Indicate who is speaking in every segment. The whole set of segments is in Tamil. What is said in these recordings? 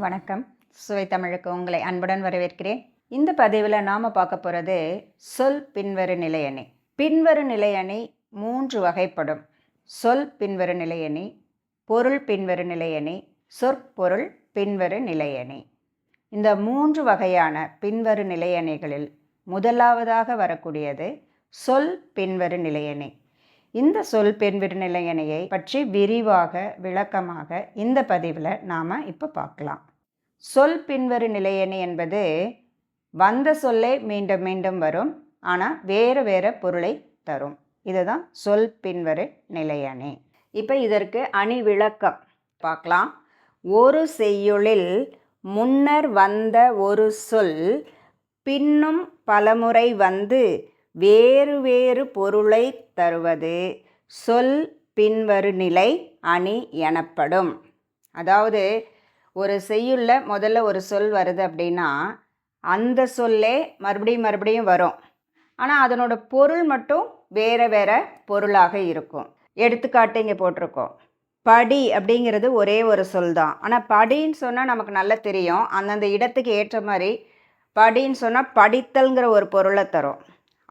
Speaker 1: வணக்கம். சுவை தமிழுக்கு உங்களை அன்புடன் வரவேற்கிறேன். இந்த பதிவில் நாம் பார்க்க போகிறது சொல் பின்வரு நிலையணி. பின்வரு நிலையணி 3 வகைப்படும். சொல் பின்வரு நிலையணி, பொருள் பின்வரு நிலையணி, சொற்பொருள் பின்வரு நிலையணி. இந்த 3 வகையான பின்வரு நிலையணிகளில் முதலாவதாக வரக்கூடியது சொல் பின்வரு நிலையணி. இந்த சொல் பின்வரு நிலையணியை பற்றி விரிவாக விளக்கமாக இந்த பதிவில் நாம் இப்போ பார்க்கலாம். சொல் பின்வரு நிலையணி என்பது வந்த சொல்லே மீண்டும் மீண்டும் வரும், ஆனால் வேறு வேறு பொருளை தரும். இதுதான் சொல் பின்வரு நிலையணி. இப்போ இதற்கு அணி விளக்கம் பார்க்கலாம். ஒரு செய்யுளில் முன்னர் வந்த ஒரு சொல் பின்னும் பலமுறை வந்து வேறு வேறு பொருளை தருவது சொல் பின்வரு நிலை அணி எனப்படும். அதாவது ஒரு செய்யுள்ள முதல்ல ஒரு சொல் வருது அப்படின்னா அந்த சொல்லே மறுபடியும் வரும், ஆனால் அதனோட பொருள் மட்டும் வேறு வேறு பொருளாக இருக்கும். எடுத்துக்காட்டு இங்கே போட்டிருக்கோம். படி அப்படிங்கிறது ஒரே ஒரு சொல் தான், ஆனால் படின்னு சொன்னால் நமக்கு நல்லா தெரியும். அந்தந்த இடத்துக்கு ஏற்ற மாதிரி படின்னு சொன்னால் படித்தல்ங்கிற ஒரு பொருளை தரும்.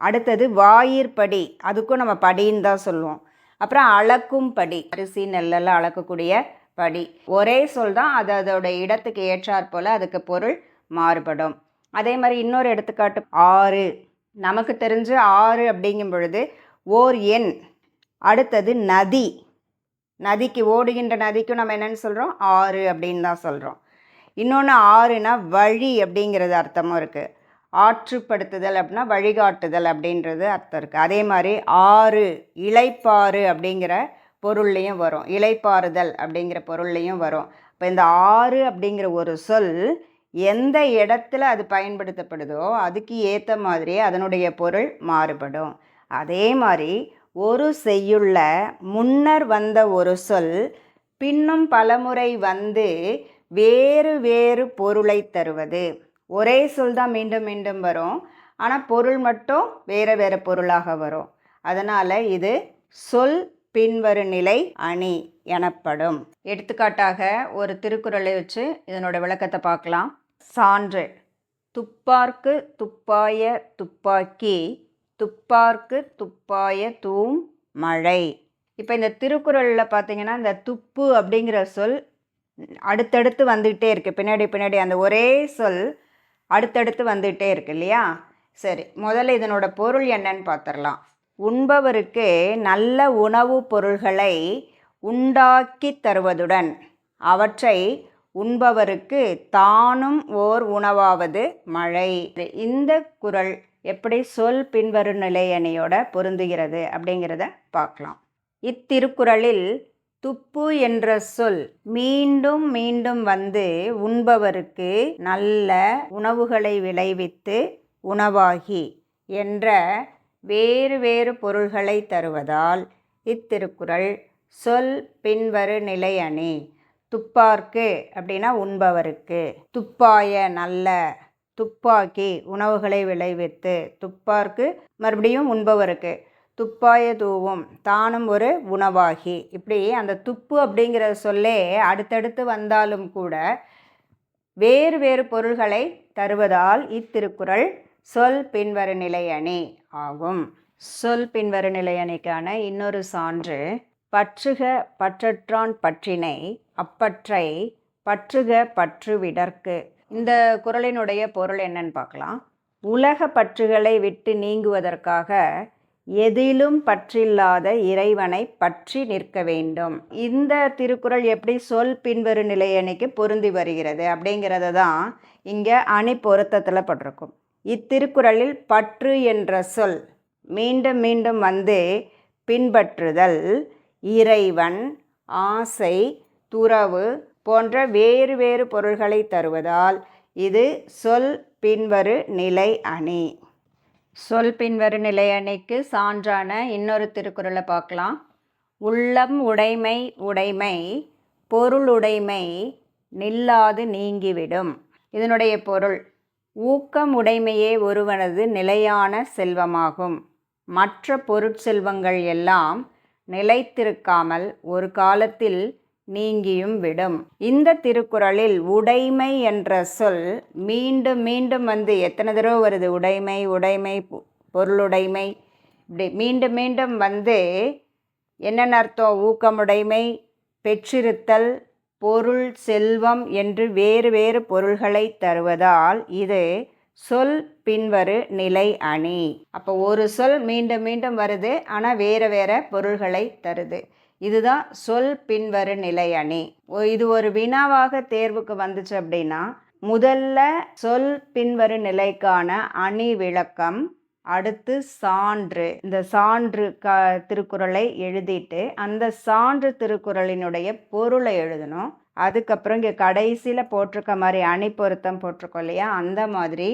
Speaker 1: அடுத்தது வாயிற்படி, அதுக்கும் நம்ம படின்னு தான் சொல்லுவோம். அப்புறம் அளக்கும் படி, அரிசி நெல்லெல்லாம் அளக்கக்கூடிய படி. ஒரே சொல் தான், அது அதோட இடத்துக்கு ஏற்றாற் போல் அதுக்கு பொருள் மாறுபடும். அதே மாதிரி இன்னொரு எடுத்துக்காட்டு ஆறு. நமக்கு தெரிஞ்சு ஆறு அப்படிங்கும் பொழுது ஓர் எண். அடுத்தது நதி. நதிக்கு, ஓடுகின்ற நதிக்கும் நம்ம என்னென்னு சொல்கிறோம்? ஆறு அப்படின்னு தான் சொல்கிறோம். இன்னொன்று ஆறுனா வழி அப்படிங்கிறது அர்த்தமும் இருக்குது. ஆற்றுப்படுத்துதல் அப்படின்னா வழிகாட்டுதல் அப்படின்றது அர்த்தம் இருக்குது. அதே மாதிரி ஆறு இளைப்பாறு அப்படிங்கிற பொருள்லையும் வரும், இளைப்பாறுதல் அப்படிங்கிற பொருள்லையும் வரும். இப்போ இந்த ஆறு அப்படிங்கிற ஒரு சொல் எந்த இடத்துல அது பயன்படுத்தப்படுதோ அதுக்கு ஏற்ற மாதிரி அதனுடைய பொருள் மாறுபடும். அதே மாதிரி ஒரு செய்யுள்ள முன்னர் வந்த ஒரு சொல் பின்னும் பலமுறை வந்து வேறு வேறு பொருளை தருவது. ஒரே சொல் தான் மீண்டும் மீண்டும் வரும், ஆனால் பொருள் மட்டும் வேறு வேறு பொருளாக வரும். அதனால் இது சொல் பின்வரு நிலை அணி எனப்படும். எடுத்துக்காட்டாக ஒரு திருக்குறளை வச்சு இதனோட விளக்கத்தை பார்க்கலாம். சான்று: துப்பார்க்கு துப்பாய துப்பாக்கி, துப்பார்க்கு துப்பாய தூம் மழை. இப்போ இந்த திருக்குறளில் பார்த்தீங்கன்னா இந்த துப்பு அப்படிங்கிற சொல் அடுத்தடுத்து வந்துக்கிட்டே இருக்குது. பின்னாடி அந்த ஒரே சொல் அடுத்தடுத்து வந்துகிட்டே இருக்கு இல்லையா? சரி, முதல்ல இதனோட பொருள் என்னன்னு பார்த்துடலாம். உண்பவருக்கு நல்ல உணவுப் பொருள்களை உண்டாக்கி தருவதுடன் அவற்றை உண்பவருக்கு தானும் ஓர் உணவாவது மழை. இந்த குறள் எப்படி சொல் பின்வரு நிலையணியோட பொருந்துகிறது அப்படிங்கிறத பார்க்கலாம். இத்திருக்குறளில் துப்பு என்ற சொல் மீண்டும் மீண்டும் வந்து உண்பவருக்கு நல்ல உணவுகளை விளைவித்து உணவாகி என்ற வேறு வேறு பொருள்களை தருவதால் இத்திருக்குறள் சொல் பின்வரு நிலையணி. துப்பார்க்கு அப்படின்னா உண்பவருக்கு, துப்பாய நல்ல, துப்பாக்கி உணவுகளை விளைவித்து, துப்பார்க்கு மறுபடியும் உண்பவருக்கு, துப்பாய தூவும் தானும் ஒரு உணவாகி. இப்படி அந்த துப்பு அப்படிங்கிற சொல்லே அடுத்தடுத்து வந்தாலும் கூட வேறு வேறு பொருள்களை தருவதால் இத்திருக்குறள் சொல் பின்வரு நிலையணி ஆகும். சொல் பின்வரு நிலையணிக்கான இன்னொரு சான்று: பற்றுக பற்றற்றான் பற்றினை, அப்பற்றை பற்றுக பற்று விடற்கு. இந்த குறளினுடைய பொருள் என்னன்னு பார்க்கலாம். உலக பற்றுகளை விட்டு நீங்குவதற்காக எதிலும் பற்றில்லாத இறைவனை பற்றி நிற்க வேண்டும். இந்த திருக்குறள் எப்படி சொல் பின்வரு நிலையணிக்கு பொருந்தி வருகிறது அப்படிங்கிறத தான் இங்கே அணி பொருத்தத்தில் பட்டிருக்கும். இத்திருக்குறளில் பற்று என்ற சொல் மீண்டும் மீண்டும் வந்து பின்பற்றுதல், இறைவன், ஆசை, துறவு போன்ற வேறு வேறு பொருள்களை தருவதால் இது சொல் பின்வரு நிலை அணி. சொல் பின்வரு நிலையணிக்கு சான்றான இன்னொரு திருக்குறளை பார்க்கலாம். உள்ளம் உடைமை உடைமை பொருளுடைமை நில்லாது நீங்கிவிடும். இதனுடைய பொருள்: ஊக்கம் உடைமையே ஒருவனது நிலையான செல்வமாகும். மற்ற பொருட்செல்வங்கள் எல்லாம் நிலைத்திருக்காமல் ஒரு காலத்தில் நீங்கியும் விடும். இந்த திருக்குறளில் உடைமை என்ற சொல் மீண்டும் மீண்டும் வந்து எத்தனை தடவை வருது? உடைமை, உடைமை, பொருளுடைமை, இப்படி மீண்டும் மீண்டும் வந்து என்னென்ன அர்த்தம்? ஊக்கமுடைமை, பெற்றிருத்தல், பொருள், செல்வம் என்று வேறு வேறு பொருள்களை தருவதால் இது சொல் பின்வரு நிலை அணி. அப்போ ஒரு சொல் மீண்டும் மீண்டும் வருது, ஆனால் வேறு வேறு பொருள்களை தருது. இதுதான் சொல் பின்வரு நிலை அணி. இது ஒரு வினாவாக தேர்வுக்கு வந்துச்சு அப்படின்னா முதல்ல சொல் பின்வரு நிலைக்கான அணி விளக்கம், அடுத்து சான்று. இந்த சான்று திருக்குறளை எழுதிட்டு அந்த சான்று திருக்குறளினுடைய பொருளை எழுதணும். அதுக்கப்புறம் இங்கே கடைசியில் போட்டிருக்க மாதிரி அணி பொருத்தம் போட்டிருக்கோம் இல்லையா, அந்த மாதிரி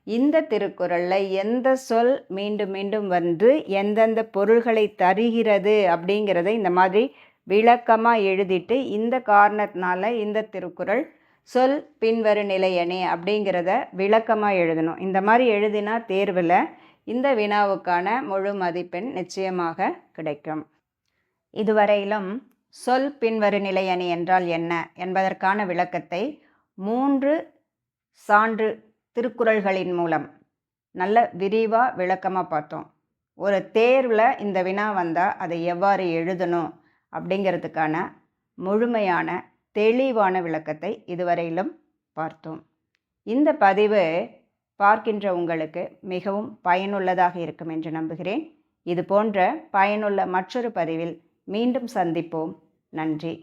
Speaker 1: இந்த திருக்குறளில் எந்த சொல் மீண்டும் மீண்டும் வந்து எந்தெந்த பொருள்களை தருகிறது அப்படிங்கிறத இந்த மாதிரி விளக்கமாக எழுதிட்டு, இந்த காரணத்தினால இந்த திருக்குறள் சொல் பின்வரு நிலையணி அப்படிங்கிறத விளக்கமாக எழுதணும். இந்த மாதிரி எழுதினா தேர்வில் இந்த வினாவுக்கான முழு மதிப்பெண் நிச்சயமாக கிடைக்கும். இதுவரையிலும் சொல் பின்வரு நிலையணி என்றால் என்ன என்பதற்கான விளக்கத்தை 3 சான்று திருக்குறள்களின் மூலம் நல்ல விரிவாக விளக்கமாக பார்த்தோம். ஒரு தேர்வில் இந்த வினா வந்தால் அதை எவ்வாறு எழுதணும் அப்படிங்கிறதுக்கான முழுமையான தெளிவான விளக்கத்தை இதுவரையிலும் பார்த்தோம். இந்த பதிவு பார்க்கின்ற உங்களுக்கு மிகவும் பயனுள்ளதாக இருக்கும் என்று நம்புகிறேன். இது போன்ற பயனுள்ள மற்றொரு பதிவில் மீண்டும் சந்திப்போம். நன்றி.